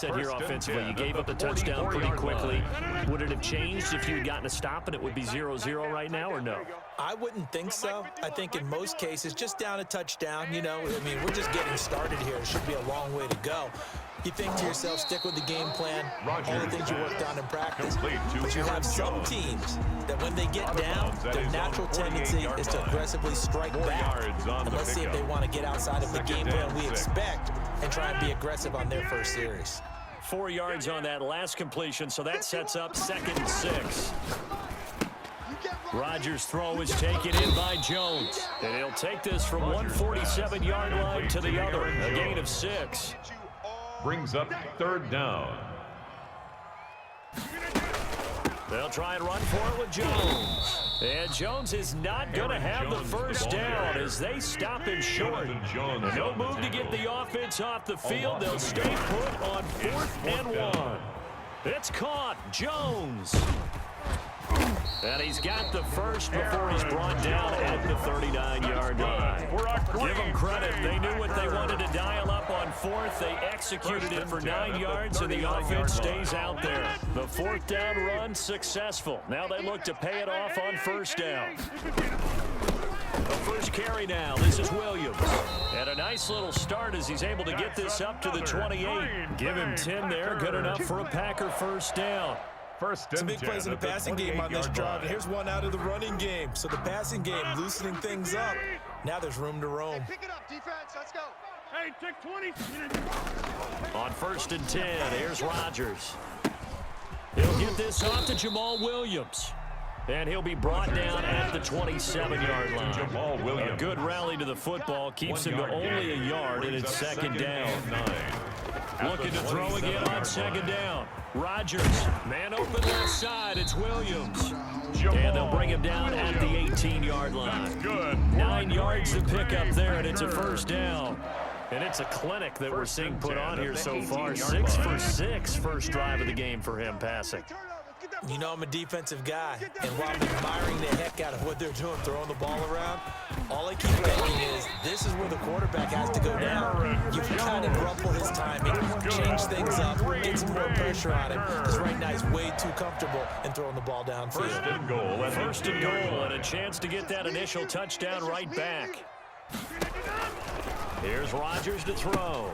Here offensively, you gave up the touchdown pretty quickly. Would it have changed if you had gotten a stop and it would be 0-0 right now, or no? I wouldn't think so. I think in most cases, just down a touchdown, you know, I mean, we're just getting started here. It should be a long way to go. You think to yourself, stick with the game plan, all the things you worked on in practice. But you have some teams that when they get down, their natural tendency is to aggressively strike back. And let's see if they want to get outside of the game plan we expect and try and be aggressive on their first series. 4 yards on that last completion, so that sets up 2nd and 6. Rodgers' throw is taken in by Jones, and he'll take this from 147-yard line to the other, a gain of 6. Brings up 3rd down. They'll try and run for it with Jones. And Jones is not going to have the first down as they stop him short. No move to get the offense off the field. They'll stay put on 4th and 1. It's caught. Jones. And he's got the first before he's brought down at the 39-yard line. Give them credit. They knew what they wanted to dial up on 4th. They executed it for 9 yards, and the offense stays out there. The 4th down run successful. Now they look to pay it off on 1st down. The first carry now. This is Williams. And a nice little start as he's able to get this up to the 28. Give him 10 there. Good enough for a Packer 1st down. Some big plays in the passing game on this drive, and here's one out of the running game. So the passing game loosening things up. Now there's room to roam. Pick it up, defense. Let's go. Hey, take 20. On 1st and 10, here's Rodgers. He'll get this off to Jamal Williams. And he'll be brought down at the 27-yard line. Jamal Williams. A good rally to the football keeps him to only a yard, and it's 2nd down. Looking to throw again on 2nd down. Rodgers, man open left side. It's Williams. And they'll bring him down at the 18-yard line. 9 yards to pick up there, and it's a 1st down. And it's a clinic that we're seeing put on here so far. 6 for 6 first drive of the game for him passing. You know I'm a defensive guy, and while I'm admiring the heck out of what they're doing, throwing the ball around, all I keep thinking is this is where the quarterback has to go down. You kind of ruffle his timing, change things up, get some more pressure on him, because right now he's way too comfortable in throwing the ball downfield. 1st and goal. First and goal, and a chance to get that initial touchdown right back. Here's Rodgers to throw.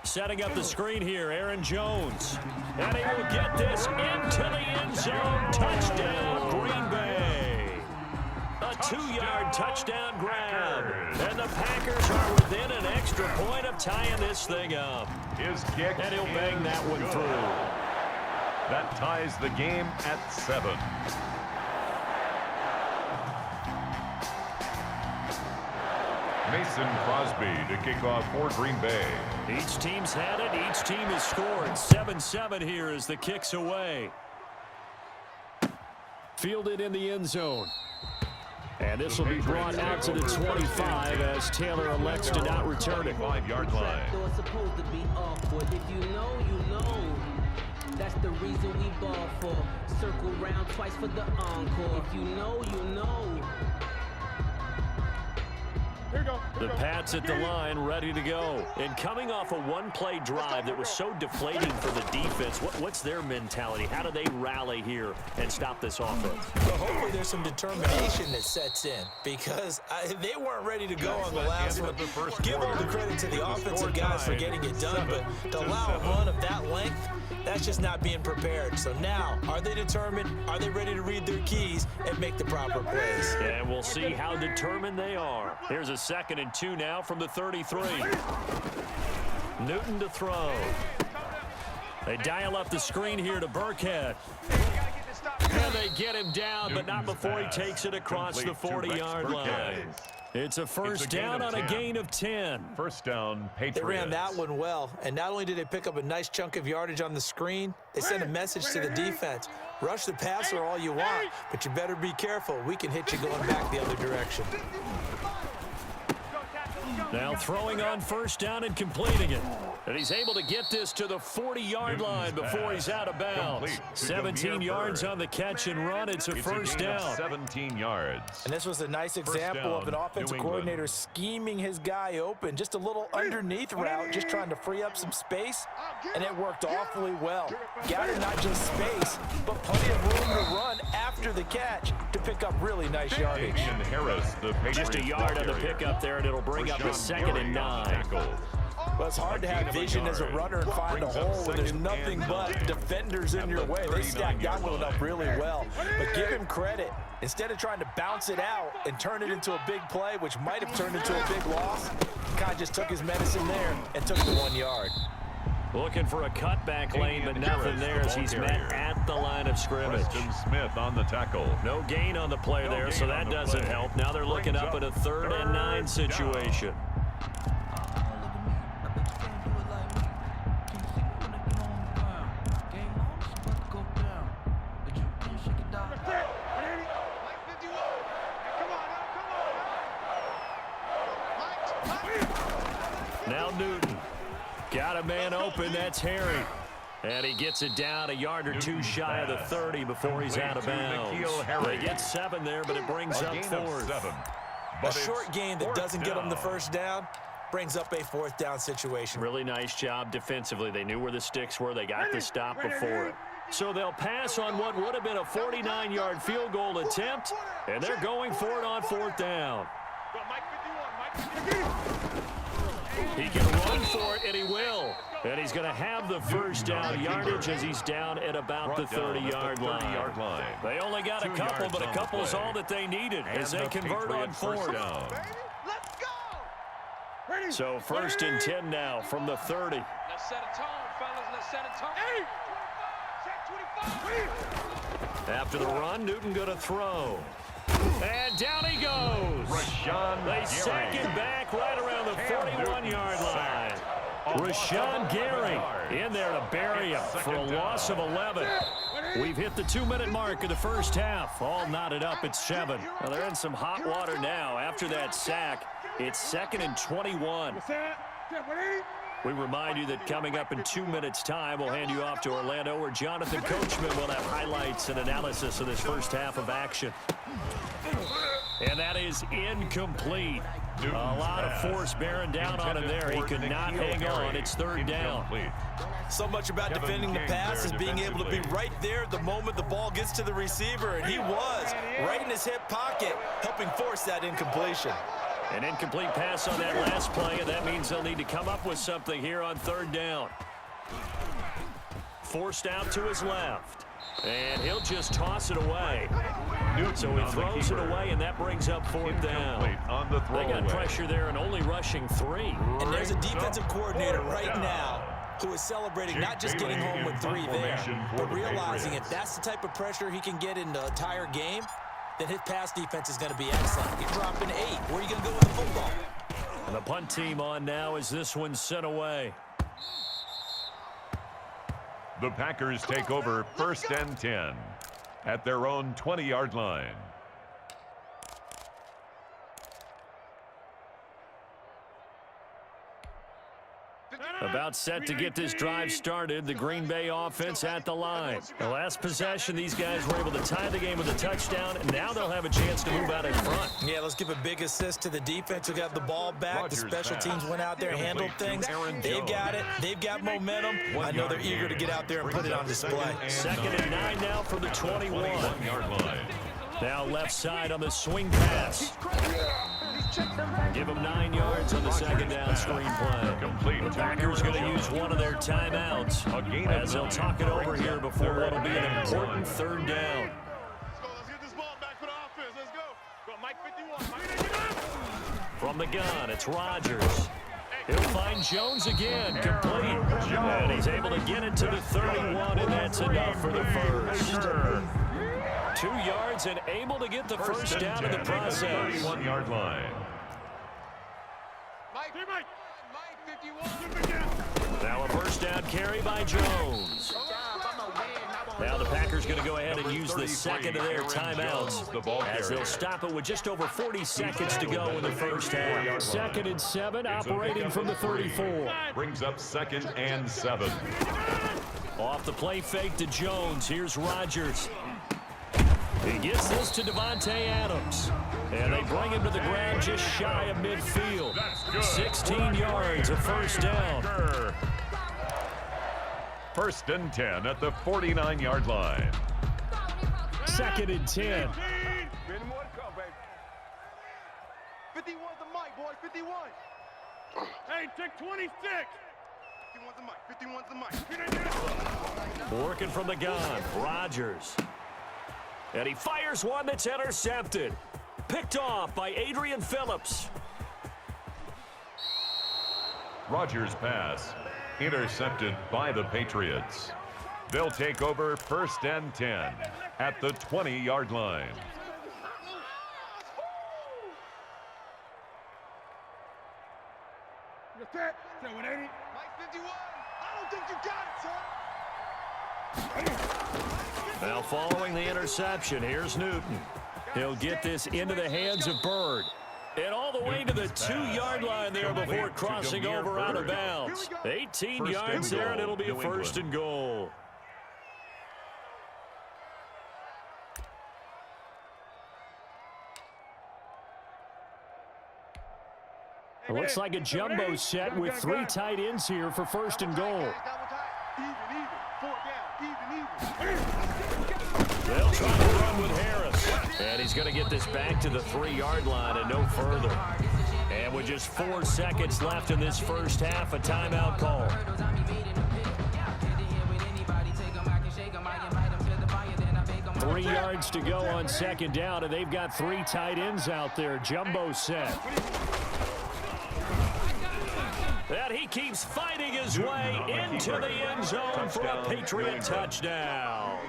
Setting up the screen here, Aaron Jones. And he will get this into the end zone. Touchdown, Green Bay. A 2-yard touchdown grab. And the Packers are within an extra point of tying this thing up. His kick. And he'll bang that one through. That ties the game at 7. Mason Crosby to kick off for Green Bay. Each team's had it. Each team has scored. 7-7 here as the kick's away. Fielded in the end zone. And this will be brought out to the 25 as Taylor elects to not return it. 5-yard line. It's supposed to be awkward. If you know, you know. That's the reason we ball for. Circle round twice for the encore. If you know, you know. The Pats at the line, ready to go. And coming off a one-play drive that was so deflating for the defense, what's their mentality? How do they rally here and stop this offense? Well, hopefully there's some determination that sets in because they weren't ready to go on the last one. Give all the credit to the offensive guys for getting it done, but to allow a run of that length, that's just not being prepared. So now, are they determined? Are they ready to read their keys and make the proper plays? And we'll see how determined they are. Here's a 2nd and 2 now from the 33. Newton to throw. They dial up the screen here to Burkhead. And they get him down, but not before he takes it across the 40-yard line. It's a first down on a gain of 10. 1st down, Patriots. They ran that one well, and not only did they pick up a nice chunk of yardage on the screen, they sent a message to the defense. Rush the passer all you want, but you better be careful. We can hit you going back the other direction. Now throwing on 1st down and completing it. And he's able to get this to the 40-yard line before he's out of bounds. 17 yards on the catch and run. It's a first down. 17 yards. And this was a nice example of an offensive coordinator scheming his guy open. Just a little underneath route, just trying to free up some space, and it worked awfully well. Gathered not just space, but plenty of room to run after the catch to pick up really nice yardage. Just a yard on the pickup there, and it'll bring up a 2nd and 9. Well, it's hard to have vision as a runner and find a hole when there's nothing but defenders in your way. They stacked that one up really well. But give him credit. Instead of trying to bounce it out and turn it into a big play, which might have turned into a big loss, Kai just took his medicine there and took the 1 yard. Looking for a cutback lane, but nothing there as he's met at the line of scrimmage. Preston Smith on the tackle. No gain on the play there, so that doesn't help. Now they're looking up at a 3rd and 9 situation. Now Newton. Got a man open, that's Harry. And he gets it down a yard or two shy of the 30 before he's out of bounds. They get 7 there, but it brings up 4th. A short gain that doesn't get them the first down brings up a 4th down situation. Really nice job defensively. They knew where the sticks were. They got the stop before it. So they'll pass on what would have been a 49-yard field goal attempt, and they're going for it on 4th down. He can run for it, and he will. And he's going to have the first down yardage as he's down at about the 30-yard line. They only got a couple, but a couple is all that they needed as they convert on 4th. So 1st and 10 now from the 30. Let's set a tone, fellas. Let's set a tone. After the run, Newton going to throw. And down he goes. They sack him back right around the 41-yard line. Rashawn Gary in there to bury him for a loss of 11. We've hit the 2-minute mark of the first half. All knotted up at 7. Well, they're in some hot water now. After that sack, it's 2nd and 21. We remind you that coming up in 2 minutes' time, we'll hand you off to Orlando, where Jonathan Coachman will have highlights and analysis of this first half of action. And that is incomplete. A lot of force bearing down on him there. He could not hang on. It's 3rd down. So much about defending the pass is being able to be right there the moment the ball gets to the receiver, and he was right in his hip pocket, helping force that incompletion. An incomplete pass on that last play, and that means they'll need to come up with something here on 3rd down. Forced out to his left, and he'll just toss it away. So he throws it away, and that brings up 4th down. They got pressure there and only rushing 3. And there's a defensive coordinator right now who is celebrating not just getting home with 3 there, but realizing if that's the type of pressure he can get in the entire game, then his pass defense is going to be excellent. You're dropping 8. Where are you going to go with the football? And the punt team on now as this one's sent away. The Packers take over 1st and 10 at their own 20-yard line. About set to get this drive started, the Green Bay offense at the line. The last possession, these guys were able to tie the game with a touchdown, and now they'll have a chance to move out in front. Yeah, let's give a big assist to the defense who got the ball back. The special teams went out there and handled things. They've got it. They've got momentum. I know they're eager to get out there and put it on display. 2nd and 9 now for the 21. Now left side on the swing pass. Give them 9 yards on the 2nd down screen play. The Packers going to use one of their timeouts as they'll talk it over here before what will be an important 3rd down. Let's get this ball back for the offense. Let's go. Go, Mike 51. From the gun, it's Rodgers. He'll find Jones again, complete. And he's able to get it to the 31, and that's enough for the first. 2 yards and able to get the first down in the process. 31-yard line. Now a first down carry by Jones. Now the Packers going to go ahead and use the second of their timeouts as they'll stop it with just over 40 seconds to go in the first half. 2nd and 7, operating from the 34. Brings up 2nd and 7. Off the play fake to Jones. Here's Rodgers. He gets this to Devontae Adams. And they bring him to the ground just shy of midfield. 16 yards, a first down. 1st and 10 at the 49-yard line. 2nd and 10. 51's the mic, boys. 51. Hey, take 26. 51's the mic. 51's the mic. Working from the gun, Rodgers. And he fires one that's intercepted. Picked off by Adrian Phillips. Rodgers' pass intercepted by the Patriots. They'll take over 1st and 10 at the 20-yard line. You're set. Say 180. Mike 51. I don't think you got it, son. Now following the interception, here's Newton. He'll get this into the hands of Bird. And all the way to the 2-yard line there before crossing over out of bounds. 18 yards there, and it'll be a 1st and goal. It looks like a jumbo set with 3 tight ends here for 1st and goal. They'll try to run with Harris. And he's going to get this back to the 3-yard line and no further. And with just 4 seconds left in this first half, a timeout call. 3 yards to go on 2nd down, and they've got 3 tight ends out there. Jumbo set. And he keeps fighting his way into the end zone for a Patriot touchdown.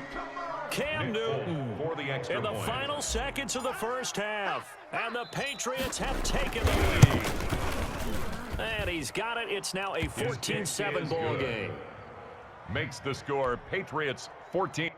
Cam Newton in the final seconds of the first half. And the Patriots have taken the lead. And he's got it. It's now a 14-7 ball game. Makes the score Patriots 14.